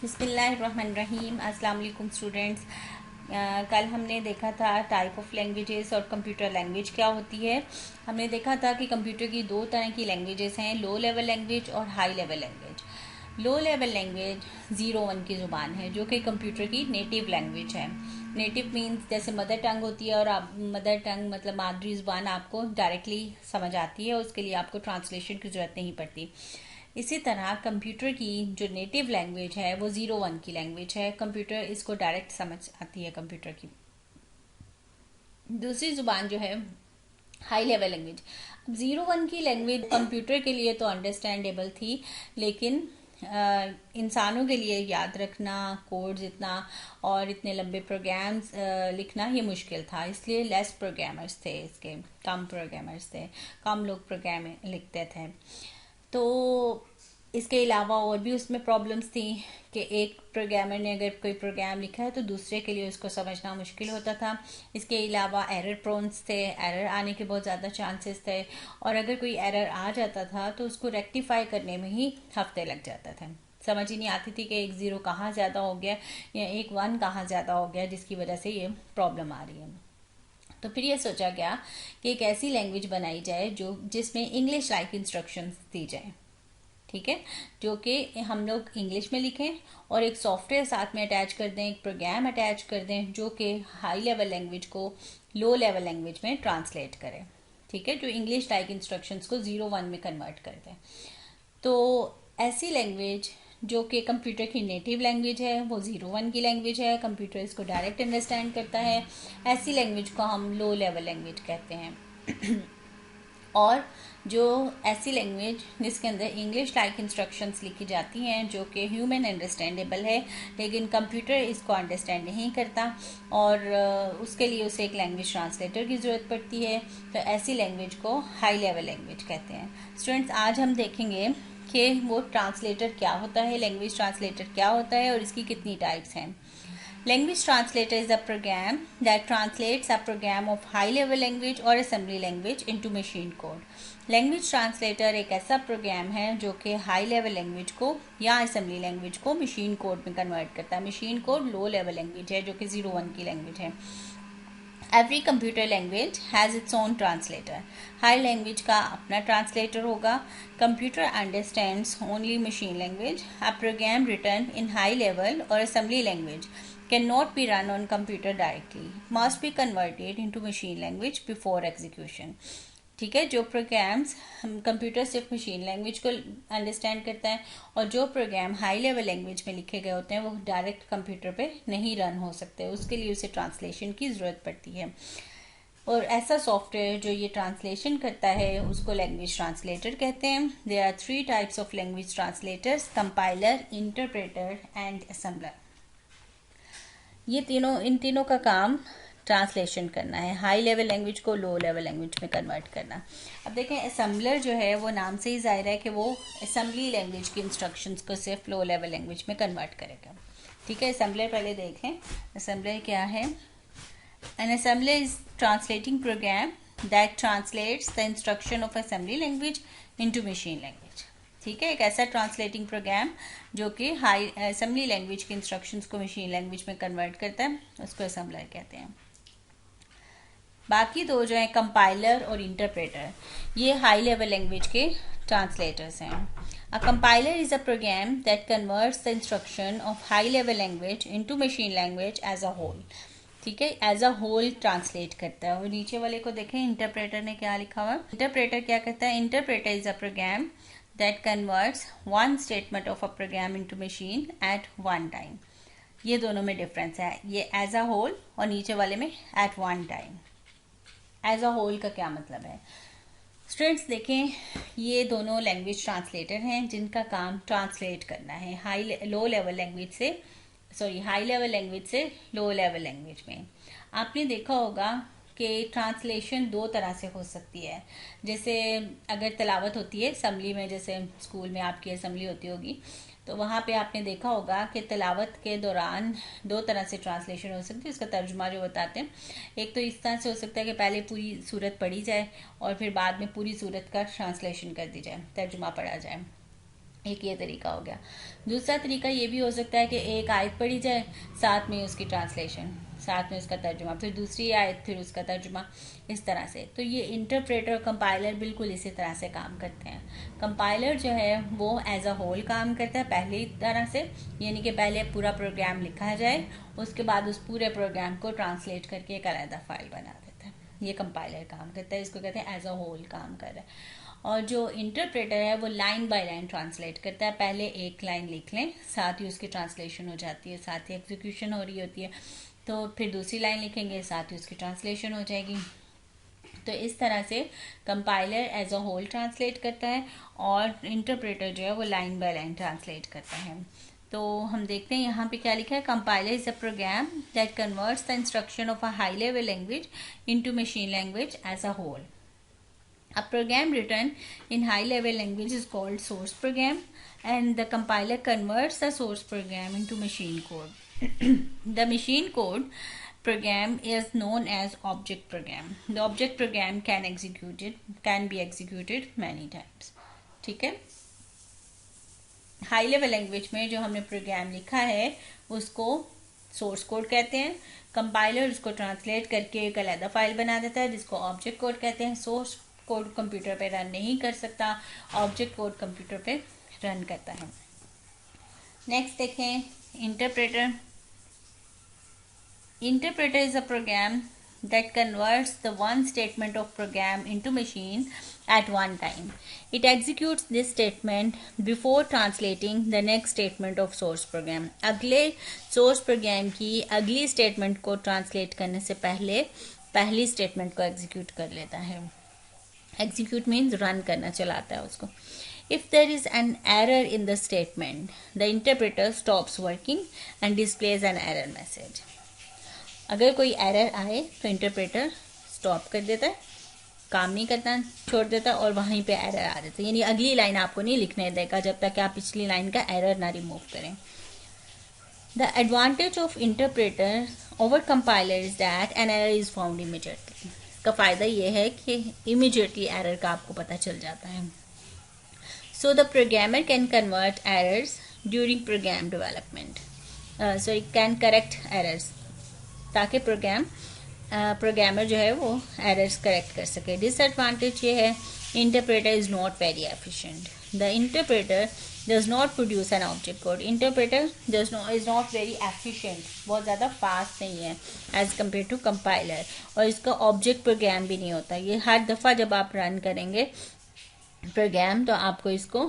बिस्मिल्लाहिर्रहमानिर्रहीम। अस्सलाम वालेकुम स्टूडेंट्स। कल हमने देखा था टाइप ऑफ लैंग्वेजेस और कंप्यूटर लैंग्वेज क्या होती है। हमने देखा था कि कंप्यूटर की दो तरह की लैंग्वेजेस हैं, लो लेवल लैंग्वेज और हाई लेवल लैंग्वेज। लो लेवल लैंग्वेज 01 की ज़ुबान है जो कि कंप्यूटर की नेटिव लैंग्वेज है। नेटिव मीन्स जैसे मदर टंग होती है और आप मदर टंग मतलब मादरी ज़ुबान आपको डायरेक्टली समझ आती है, उसके लिए आपको ट्रांसलेशन की ज़रूरत नहीं पड़ती। इसी तरह कंप्यूटर की जो नेटिव लैंग्वेज है वो 01 की लैंग्वेज है, कंप्यूटर इसको डायरेक्ट समझ आती है कंप्यूटर की। दूसरी ज़ुबान जो है हाई लेवल लैंग्वेज। अब 01 की लैंग्वेज कंप्यूटर के लिए तो अंडरस्टैंडेबल थी, लेकिन इंसानों के लिए याद रखना कोड्स इतना और इतने लंबे प्रोग्राम्स लिखना ये मुश्किल था, इसलिए लेस प्रोग्रामर्स थे, इसके कम प्रोग्रामर्स थे, कम लोग प्रोग्राम लिखते थे। तो इसके अलावा और भी उसमें प्रॉब्लम्स थी कि एक प्रोग्रामर ने अगर कोई प्रोग्राम लिखा है तो दूसरे के लिए उसको समझना मुश्किल होता था। इसके अलावा एरर प्रोन्स थे, एरर आने के बहुत ज़्यादा चांसेस थे, और अगर कोई एरर आ जाता था तो उसको रेक्टिफाई करने में ही हफ्ते लग जाते थे। समझ ही नहीं आती थी कि एक ज़ीरो कहाँ ज़्यादा हो गया या एक वन कहाँ ज़्यादा हो गया जिसकी वजह से ये प्रॉब्लम आ रही है। तो फिर ये सोचा गया कि एक ऐसी लैंग्वेज बनाई जाए जो जिसमें इंग्लिश लाइक इंस्ट्रक्शंस दी जाए, ठीक है, जो कि हम लोग इंग्लिश में लिखें और एक सॉफ्टवेयर साथ में अटैच कर दें, एक प्रोग्राम अटैच कर दें जो कि हाई लेवल लैंग्वेज को लो लेवल लैंग्वेज में ट्रांसलेट करे, ठीक है, जो इंग्लिश लाइक इंस्ट्रक्शंस को 01 में कन्वर्ट कर दें। तो ऐसी लैंग्वेज जो कि कंप्यूटर की नेटिव लैंग्वेज है वो 01 की लैंग्वेज है, कंप्यूटर इसको डायरेक्ट अंडरस्टैंड करता है, ऐसी लैंग्वेज को हम लो लेवल लैंग्वेज कहते हैं। और जो ऐसी लैंग्वेज जिसके अंदर इंग्लिश लाइक इंस्ट्रक्शंस लिखी जाती हैं जो कि ह्यूमन अंडरस्टैंडेबल है, लेकिन कंप्यूटर इसको अंडरस्टैंड नहीं करता और उसके लिए उसे एक लैंग्वेज ट्रांसलेटर की ज़रूरत पड़ती है। तो ऐसी लैंग्वेज को हाई लेवल लैंग्वेज कहते हैं। स्टूडेंट्स, आज हम देखेंगे कि वो ट्रांसलेटर क्या होता है, लैंग्वेज ट्रांसलेटर क्या होता है और इसकी कितनी टाइप्स हैं। Language translator is a program that translates a program of high level language or assembly language into machine code. Language translator एक ऐसा प्रोग्राम है जो कि हाई लेवल लैंग्वेज को या असेंबली लैंग्वेज को मशीन कोड में कन्वर्ट करता है। मशीन कोड लो लेवल लैंग्वेज है जो कि 01 की लैंग्वेज है। Every computer language has its own translator. Her language का अपना ट्रांसलेटर होगा। Computer understands only machine language. A program written in high level or assembly language cannot be run on computer directly. Must be converted into machine language before execution. ठीक है, जो programmes computer सिर्फ machine language को understand करता है और जो programme high level language में लिखे गए होते हैं वो डायरेक्ट कंप्यूटर पे नहीं रन हो सकते, उसके लिए उसे ट्रांसलेशन की ज़रूरत पड़ती है। और ऐसा सॉफ्टवेयर जो ये ट्रांसलेशन करता है उसको लैंग्वेज ट्रांसलेटर कहते हैं। There are 3 types of language translators: compiler, interpreter and assembler. इन तीनों का काम ट्रांसलेशन करना है, हाई लेवल लैंग्वेज को लो लेवल लैंग्वेज में कन्वर्ट करना। अब देखें, असेंबलर जो है वो नाम से ही जाहिर है कि वो असेंबली लैंग्वेज की इंस्ट्रक्शंस को सिर्फ लो लेवल लैंग्वेज में कन्वर्ट करेगा, ठीक है। असेंबलर पहले देखें, असेंबलर क्या है। An assembler is translating program that translates the instruction of assembly language into machine language, ठीक है। एक ऐसा ट्रांसलेटिंग प्रोग्राम जो कि हाई असेंबली लैंग्वेज के इंस्ट्रक्शंस को मशीन लैंग्वेज में कन्वर्ट करता है, उसको असेंबलर कहते हैं। बाकी दो जो है कंपाइलर और इंटरप्रेटर, ये हाई लेवल लैंग्वेज के ट्रांसलेटर्स हैं। A compiler is a program that converts the instruction of high level language into machine language as a whole, ठीक है, एज अ होल ट्रांसलेट करता है। और नीचे वाले को देखें, इंटरप्रेटर ने क्या लिखा हुआ। इंटरप्रेटर क्या करता है? Interpreter is a program that converts one statement of a program into machine at one time. ये दोनों में डिफरेंस है, ये एज अ होल और नीचे वाले में at one time. As a whole का क्या मतलब है? स्टूडेंट्स देखें, ये दोनों लैंग्वेज ट्रांसलेटर हैं जिनका काम ट्रांसलेट करना है हाई लेवल लैंग्वेज से लो लेवल लैंग्वेज में। आपने देखा होगा कि ट्रांसलेशन दो तरह से हो सकती है। जैसे अगर तलावत होती है असम्बली में, जैसे स्कूल में आपकी असम्बली होती होगी, तो वहाँ पे आपने देखा होगा कि तलावत के दौरान दो तरह से ट्रांसलेशन हो सकती है। उसका तर्जुमा जो बताते हैं, एक तो इस तरह से हो सकता है कि पहले पूरी सूरत पढ़ी जाए और फिर बाद में पूरी सूरत का ट्रांसलेशन कर दी जाए, तर्जुमा पढ़ा जाए। एक ये तरीका हो गया। दूसरा तरीका ये भी हो सकता है कि एक आयत पढ़ी जाए, साथ में उसकी ट्रांसलेशन, साथ में उसका तर्जुमा, फिर दूसरी आयत, फिर उसका तर्जुमा, इस तरह से। तो ये इंटरप्रेटर और कंपाइलर बिल्कुल इसी तरह से काम करते हैं। कंपाइलर जो है वो एज अ होल काम करता है पहली तरह से, यानी कि पहले पूरा प्रोग्राम लिखा जाए, उसके बाद उस पूरे प्रोग्राम को ट्रांसलेट करके एक अलग फाइल बना देता है। ये कंपाइलर काम करता है, इसको कहते हैं एज अ होल काम कर रहा है। और जो इंटरप्रेटर है वो लाइन बाय लाइन ट्रांसलेट करता है। पहले एक लाइन लिख लें, साथ ही उसकी ट्रांसलेशन हो जाती है, साथ ही एग्जीक्यूशन हो रही होती है, तो फिर दूसरी लाइन लिखेंगे, साथ ही उसकी ट्रांसलेशन हो जाएगी। तो इस तरह से compiler as a whole translate करता है और इंटरप्रेटर जो है वो लाइन बाय लाइन ट्रांसलेट करता है। तो हम देखते हैं यहाँ पे क्या लिखा है। Compiler is a program that converts the instruction of a high level language into machine language as a whole. A program written in high-level language is called source program, and the compiler converts the source program into machine code. The machine code program is known as object program. The object program can be executed many times. ठीक है। High level language में जो हमने programme लिखा है उसको source code कहते हैं। कंपाइलर उसको ट्रांसलेट करके एक अलग फाइल बना देता है जिसको ऑब्जेक्ट कोड कहते हैं। सोर्स कोड कंप्यूटर पे रन नहीं कर सकता, ऑब्जेक्ट कोड कंप्यूटर पे रन करता है। नेक्स्ट देखें interpreter. Interpreter is a program that converts the one statement of program into machine at one time. It executes this statement before translating the next statement of source program. अगले source program की अगली statement को translate करने से पहले पहली statement को execute कर लेता है। Execute means run करना, चलाता है उसको। If there is an error in the statement, the interpreter stops working and displays an error message. अगर कोई एरर आए तो इंटरप्रेटर स्टॉप कर देता है, काम नहीं करता, छोड़ देता है और वहीं पे एरर आ जाता है, यानी अगली लाइन आपको नहीं लिखने देगा जब तक कि आप पिछली लाइन का एरर ना रिमूव करें। The advantage of interpreter over compiler is that an error is found immediately. का फ़ायदा ये है कि इमीडिएटली एरर का आपको पता चल जाता है। So the programmer can convert errors during program development, can correct errors, ताकि प्रोग्रामर जो है वो एरर्स करेक्ट कर सके। डिसएडवांटेज ये है interpreter is not very efficient. The interpreter does not produce an object code. Interpreter is not very efficient, बहुत ज़्यादा फास्ट नहीं है एज कम्पेयर टू कंपाइलर, और इसका ऑब्जेक्ट प्रोग्राम भी नहीं होता। ये हर दफ़ा जब आप रन करेंगे प्रोग्राम तो आपको इसको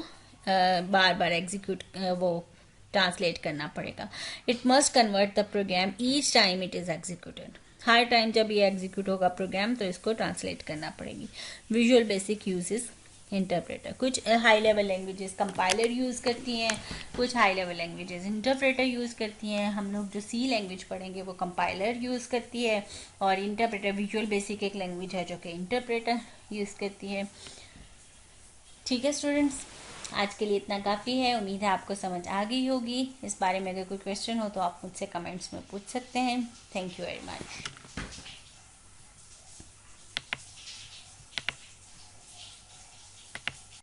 बार बार एग्जीक्यूट वो ट्रांसलेट करना पड़ेगा। It must convert the program each time it is executed. हर टाइम जब ये एग्जीक्यूट होगा प्रोग्राम तो इसको ट्रांसलेट करना पड़ेगी। Visual Basic uses interpreter. कुछ high level languages compiler use करती हैं, कुछ high level languages interpreter use करती हैं। हम लोग जो सी लैंग्वेज पढ़ेंगे वो कंपाइलर यूज़ करती है, और इंटरप्रेटर विजुअल बेसिक एक लैंग्वेज है जो कि इंटरप्रेटर यूज़ करती है। ठीक है स्टूडेंट्स, आज के लिए इतना काफ़ी है। उम्मीद है आपको समझ आ गई होगी। इस बारे में अगर कोई क्वेश्चन हो तो आप मुझसे कमेंट्स में पूछ सकते हैं। Thank you very much.